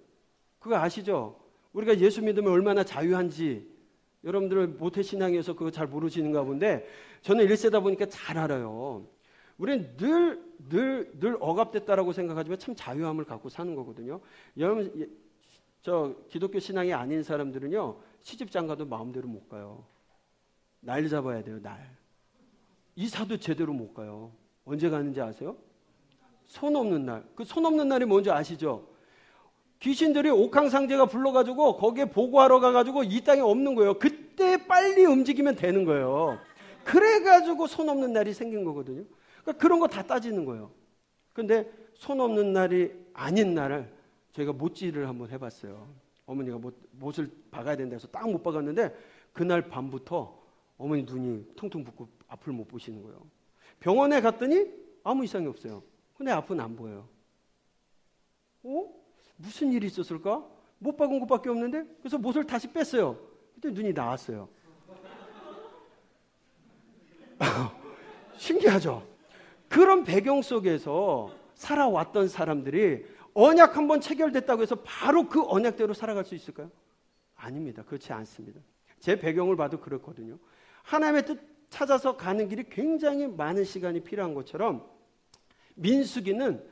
그거 아시죠? 우리가 예수 믿으면 얼마나 자유한지 여러분들은 모태신앙에서 그거 잘 모르시는가 본데 저는 1세다 보니까 잘 알아요. 우리는 늘 억압됐다라고 생각하지만 참 자유함을 갖고 사는 거거든요. 여러분 저 기독교 신앙이 아닌 사람들은요 시집장가도 마음대로 못 가요. 날 잡아야 돼요. 날. 이사도 제대로 못 가요. 언제 가는지 아세요? 손 없는 날. 그 손 없는 날이 뭔지 아시죠? 귀신들이 옥황상제가 불러가지고 거기에 보고하러 가가지고 이 땅에 없는 거예요. 그때 빨리 움직이면 되는 거예요. 그래가지고 손 없는 날이 생긴 거거든요. 그러니까 그런 거 다 따지는 거예요. 근데 손 없는 날이 아닌 날을 저희가 못질을 한번 해봤어요. 어머니가 못을 박아야 된다 해서 딱 못 박았는데 그날 밤부터 어머니 눈이 퉁퉁 붓고 앞을 못 보시는 거예요. 병원에 갔더니 아무 이상이 없어요. 근데 앞은 안 보여요. 무슨 일이 있었을까? 못 박은 것밖에 없는데? 그래서 못을 다시 뺐어요. 그때 눈이 나왔어요. 신기하죠? 그런 배경 속에서 살아왔던 사람들이 언약 한번 체결됐다고 해서 바로 그 언약대로 살아갈 수 있을까요? 아닙니다. 그렇지 않습니다. 제 배경을 봐도 그렇거든요. 하나님의 뜻 찾아서 가는 길이 굉장히 많은 시간이 필요한 것처럼 민수기는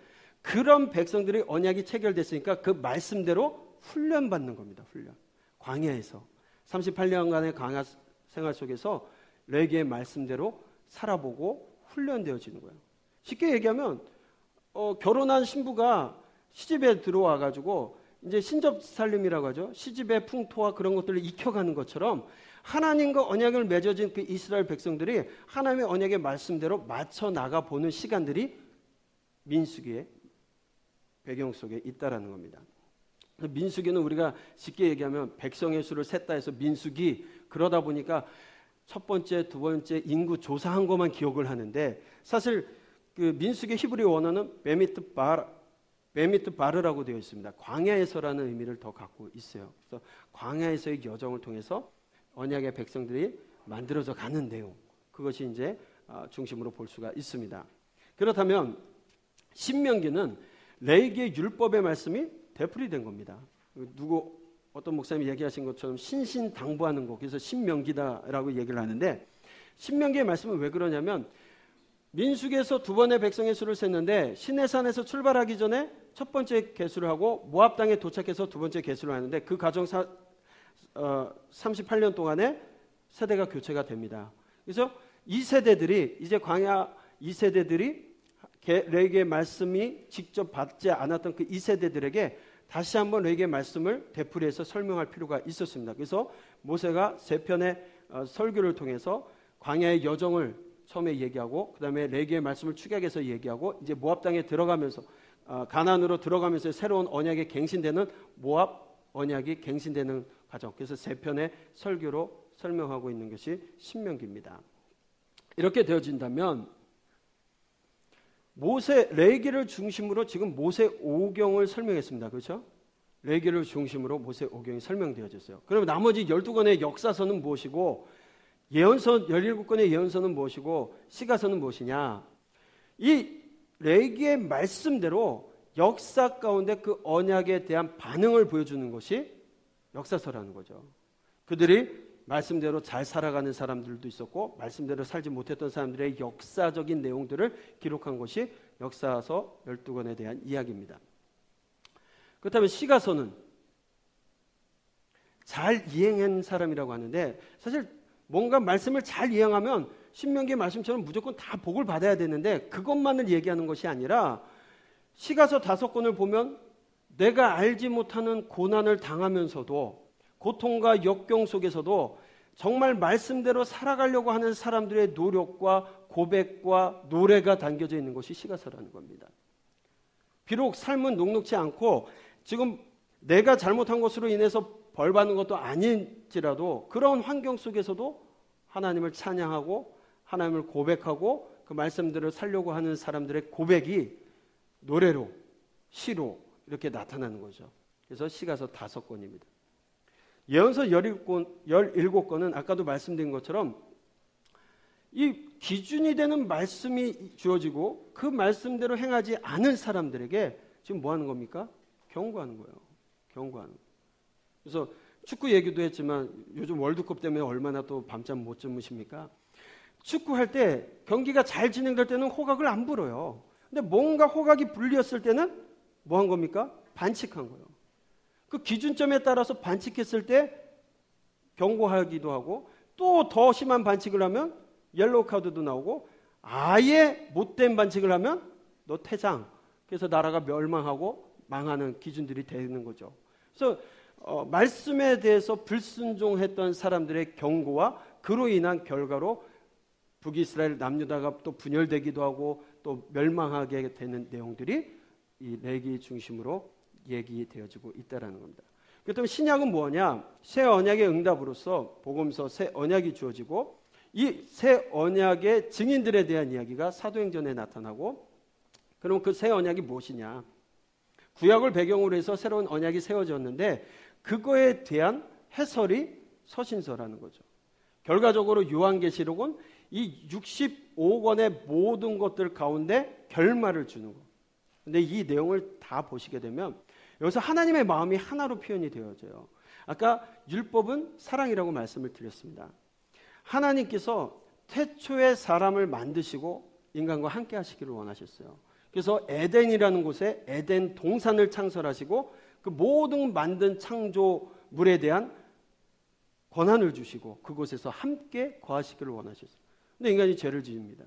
그런 백성들의 언약이 체결됐으니까 그 말씀대로 훈련받는 겁니다. 훈련. 광야에서 38년간의 광야 생활 속에서 레위기의 말씀대로 살아보고 훈련되어지는 거예요. 쉽게 얘기하면 결혼한 신부가 시집에 들어와 가지고 이제 신접살림이라고 하죠. 시집의 풍토와 그런 것들을 익혀가는 것처럼 하나님과 언약을 맺어진 그 이스라엘 백성들이 하나님의 언약의 말씀대로 맞춰 나가 보는 시간들이 민수기의 배경 속에 있다라는 겁니다. 민수기는 우리가 쉽게 얘기하면 백성의 수를 셌다 해서 민수기, 그러다 보니까 첫 번째, 두 번째 인구 조사한 것만 기억을 하는데 사실 그 민수기 히브리 원어는 베미트 바르라고 되어 있습니다. 광야에서라는 의미를 더 갖고 있어요. 그래서 광야에서의 여정을 통해서 언약의 백성들이 만들어져 가는 내용, 그것이 이제 중심으로 볼 수가 있습니다. 그렇다면 신명기는 레위기의 율법의 말씀이 되풀이된 겁니다. 어떤 목사님이 얘기하신 것처럼 신신당부하는 것, 그래서 신명기다라고 얘기를 하는데 신명기의 말씀은 왜 그러냐면 민수기에서 두 번의 백성의 수를 셌는데 시내산에서 출발하기 전에 첫 번째 계수를 하고 모압 땅에 도착해서 두 번째 계수를 하는데 그 과정 38년 동안에 세대가 교체가 됩니다. 그래서 이 세대들이 이제 광야 이 세대들이 레위기의 말씀이 직접 받지 않았던 그 이 세대들에게 다시 한번 레위기의 말씀을 되풀이해서 설명할 필요가 있었습니다. 그래서 모세가 세 편의 설교를 통해서 광야의 여정을 처음에 얘기하고 그다음에 레위기의 말씀을 축약해서 얘기하고 이제 모압 땅에 들어가면서 가나안으로 들어가면서 새로운 언약이 갱신되는 모압 언약이 갱신되는 과정. 그래서 세 편의 설교로 설명하고 있는 것이 신명기입니다. 이렇게 되어진다면 레위기를 중심으로 지금 모세 오경을 설명했습니다. 그렇죠? 레위기를 중심으로 모세 오경이 설명되어졌어요. 그럼 나머지 12권의 역사서는 무엇이고 예언서 17권의 예언서는 무엇이고 시가서는 무엇이냐? 이 레위기의 말씀대로 역사 가운데 그 언약에 대한 반응을 보여주는 것이 역사서라는 거죠. 그들이 말씀대로 잘 살아가는 사람들도 있었고 말씀대로 살지 못했던 사람들의 역사적인 내용들을 기록한 것이 역사서 12권에 대한 이야기입니다. 그렇다면 시가서는 잘 이행한 사람이라고 하는데 사실 뭔가 말씀을 잘 이행하면 신명기의 말씀처럼 무조건 다 복을 받아야 되는데 그것만을 얘기하는 것이 아니라 시가서 5권을 보면 내가 알지 못하는 고난을 당하면서도 고통과 역경 속에서도 정말 말씀대로 살아가려고 하는 사람들의 노력과 고백과 노래가 담겨져 있는 것이 시가서라는 겁니다. 비록 삶은 녹록지 않고 지금 내가 잘못한 것으로 인해서 벌 받는 것도 아닐지라도 그런 환경 속에서도 하나님을 찬양하고 하나님을 고백하고 그 말씀들을 살려고 하는 사람들의 고백이 노래로 시로 이렇게 나타나는 거죠. 그래서 시가서 5권입니다. 예언서 17권은 아까도 말씀드린 것처럼 이 기준이 되는 말씀이 주어지고 그 말씀대로 행하지 않은 사람들에게 지금 뭐 하는 겁니까? 경고하는 거예요. 경고하는 거예요. 그래서 축구 얘기도 했지만 요즘 월드컵 때문에 얼마나 또 밤잠 못 주무십니까? 축구할 때 경기가 잘 진행될 때는 호각을 안 불어요. 근데 뭔가 호각이 불렸을 때는 뭐 한 겁니까? 반칙한 거예요. 그 기준점에 따라서 반칙했을 때 경고하기도 하고 또 더 심한 반칙을 하면 옐로우 카드도 나오고 아예 못된 반칙을 하면 너 퇴장. 그래서 나라가 멸망하고 망하는 기준들이 되는 거죠. 그래서 말씀에 대해서 불순종했던 사람들의 경고와 그로 인한 결과로 북이스라엘 남유다가 또 분열되기도 하고 또 멸망하게 되는 내용들이 이 레위기 중심으로 얘기되어지고 있다는 겁니다. 그렇다면 신약은 뭐냐? 새 언약의 응답으로서 복음서 새 언약이 주어지고 이 새 언약의 증인들에 대한 이야기가 사도행전에 나타나고, 그럼 그 새 언약이 무엇이냐? 구약을 배경으로 해서 새로운 언약이 세워졌는데 그거에 대한 해설이 서신서라는 거죠. 결과적으로 요한계시록은 이 65권의 모든 것들 가운데 결말을 주는 거. 근데 이 내용을 다 보시게 되면 여기서 하나님의 마음이 하나로 표현이 되어져요. 아까 율법은 사랑이라고 말씀을 드렸습니다. 하나님께서 태초에 사람을 만드시고 인간과 함께 하시기를 원하셨어요. 그래서 에덴이라는 곳에 에덴 동산을 창설하시고 그 모든 만든 창조물에 대한 권한을 주시고 그곳에서 함께 거하시기를 원하셨어요. 근데 인간이 죄를 지습니다.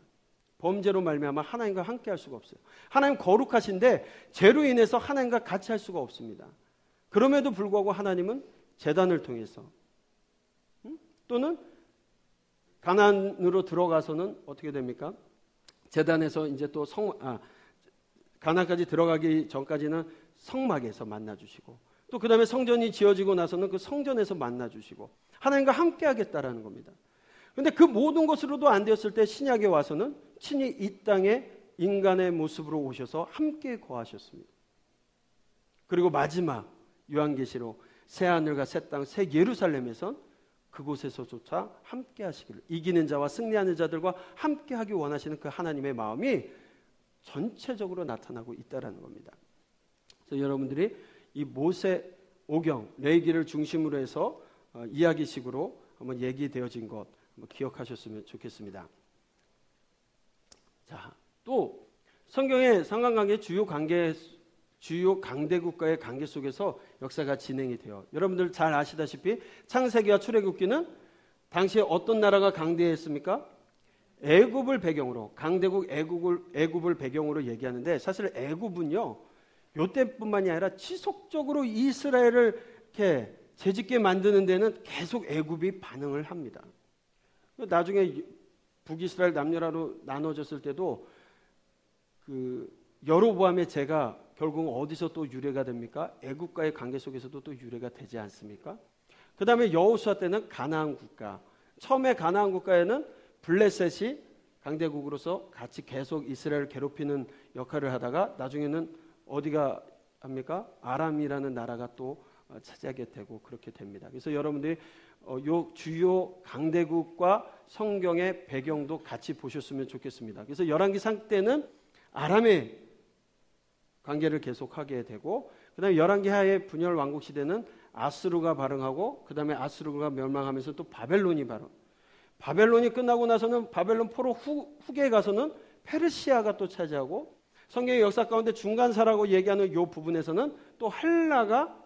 범죄로 말미암아 하나님과 함께 할 수가 없어요. 하나님 거룩하신데 죄로 인해서 하나님과 같이 할 수가 없습니다. 그럼에도 불구하고 하나님은 제단을 통해서 또는 가나안으로 들어가서는 어떻게 됩니까? 제단에서 이제 또 가나안까지 들어가기 전까지는 성막에서 만나주시고 또 그 다음에 성전이 지어지고 나서는 그 성전에서 만나주시고 하나님과 함께 하겠다라는 겁니다. 그런데 그 모든 것으로도 안 되었을 때 신약에 와서는 친히 이 땅에 인간의 모습으로 오셔서 함께 거하셨습니다. 그리고 마지막 요한계시록 새하늘과 새 땅, 새 예루살렘에선 그곳에서조차 함께 하시기를, 이기는 자와 승리하는 자들과 함께 하기 원하시는 그 하나님의 마음이 전체적으로 나타나고 있다는 겁니다. 그래서 여러분들이 이 모세 오경, 레위기를 중심으로 해서 이야기식으로 한번 얘기되어진 것 한번 기억하셨으면 좋겠습니다. 자, 또 성경의 상관관계 주요 강대국가의 관계 속에서 역사가 진행이 돼요. 여러분들 잘 아시다시피 창세기와 출애굽기는 당시에 어떤 나라가 강대했습니까? 애굽을 배경으로, 강대국 애굽을 배경으로 얘기하는데 사실 애굽은요 요때뿐만이 아니라 지속적으로 이스라엘을 이렇게 재짓게 만드는 데는 계속 애굽이 반응을 합니다. 나중에 북이스라엘 남녀라로 나눠졌을 때도 그 여로보암의 죄가 결국 어디서 또 유래가 됩니까? 애굽과의 관계 속에서도 또 유래가 되지 않습니까? 그 다음에 여호수아 때는 가나안 국가. 처음에 가나안 국가에는 블레셋이 강대국으로서 같이 계속 이스라엘을 괴롭히는 역할을 하다가 나중에는 어디가 합니까? 아람이라는 나라가 또 차지하게 되고 그렇게 됩니다. 그래서 여러분들이 요 주요 강대국과 성경의 배경도 같이 보셨으면 좋겠습니다. 그래서 열왕기상 때는 아람의 관계를 계속하게 되고 그 다음에 열왕기하의 분열 왕국 시대는 아수르가 발흥하고 그 다음에 아수르가 멸망하면서 또 바벨론이 바벨론이 끝나고 나서는 바벨론 포로 후계에 가서는 페르시아가 또 차지하고 성경의 역사 가운데 중간사라고 얘기하는 이 부분에서는 또 헬라가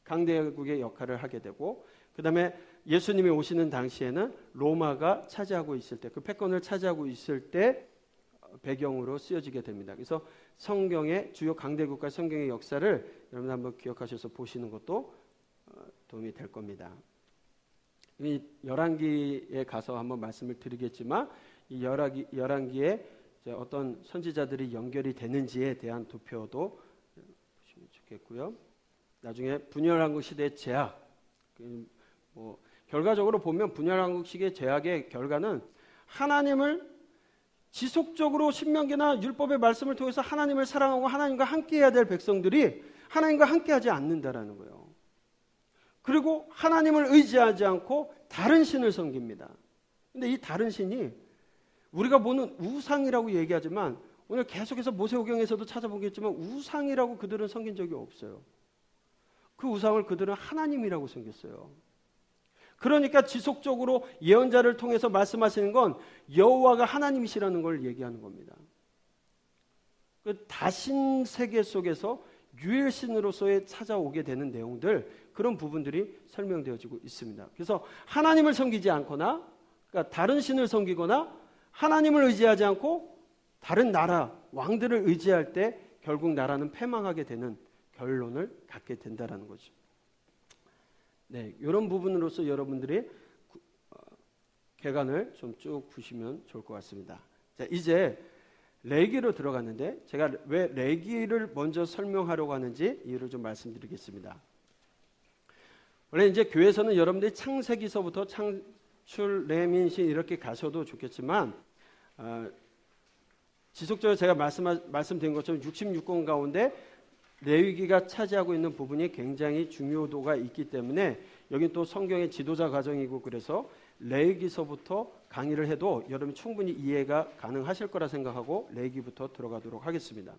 강대국의 역할을 하게 되고 그 다음에 예수님이 오시는 당시에는 로마가 차지하고 있을 때 그 패권을 차지하고 있을 때 배경으로 쓰여지게 됩니다. 그래서 성경의 주요 강대국과 성경의 역사를 여러분 한번 기억하셔서 보시는 것도 도움이 될 겁니다. 이 열왕기에 가서 한번 말씀을 드리겠지만 이 열왕기에 어떤 선지자들이 연결이 되는지에 대한 도표도 보시면 좋겠고요. 나중에 분열왕국 시대의 제약, 결과적으로 보면 분열왕국 시대의 제약의 결과는 하나님을 지속적으로 신명기나 율법의 말씀을 통해서 하나님을 사랑하고 하나님과 함께해야 될 백성들이 하나님과 함께하지 않는다라는 거예요. 그리고 하나님을 의지하지 않고 다른 신을 섬깁니다. 근데 이 다른 신이 우리가 보는 우상이라고 얘기하지만 오늘 계속해서 모세오경에서도 찾아보겠지만 우상이라고 그들은 섬긴 적이 없어요. 그 우상을 그들은 하나님이라고 섬겼어요. 그러니까 지속적으로 예언자를 통해서 말씀하시는 건 여호와가 하나님이시라는 걸 얘기하는 겁니다. 그 다신 세계 속에서 유일신으로서의 찾아오게 되는 내용들, 그런 부분들이 설명되어지고 있습니다. 그래서 하나님을 섬기지 않거나 그러니까 다른 신을 섬기거나 하나님을 의지하지 않고 다른 나라, 왕들을 의지할 때 결국 나라는 패망하게 되는 결론을 갖게 된다는 거죠. 네, 이런 부분으로서 여러분들이 개관을 좀 쭉 보시면 좋을 것 같습니다. 자, 이제 레위기로 들어갔는데 제가 왜 레위기를 먼저 설명하려고 하는지 이유를 좀 말씀드리겠습니다. 원래 이제 교회에서는 여러분들이 창세기서부터 창출, 레민신 이렇게 가셔도 좋겠지만 지속적으로 제가 말씀드린 것처럼 66권 가운데 레위기가 차지하고 있는 부분이 굉장히 중요도가 있기 때문에 여긴 또 성경의 지도자 과정이고 그래서 레위기서부터 강의를 해도 여러분 충분히 이해가 가능하실 거라 생각하고 레위기부터 들어가도록 하겠습니다.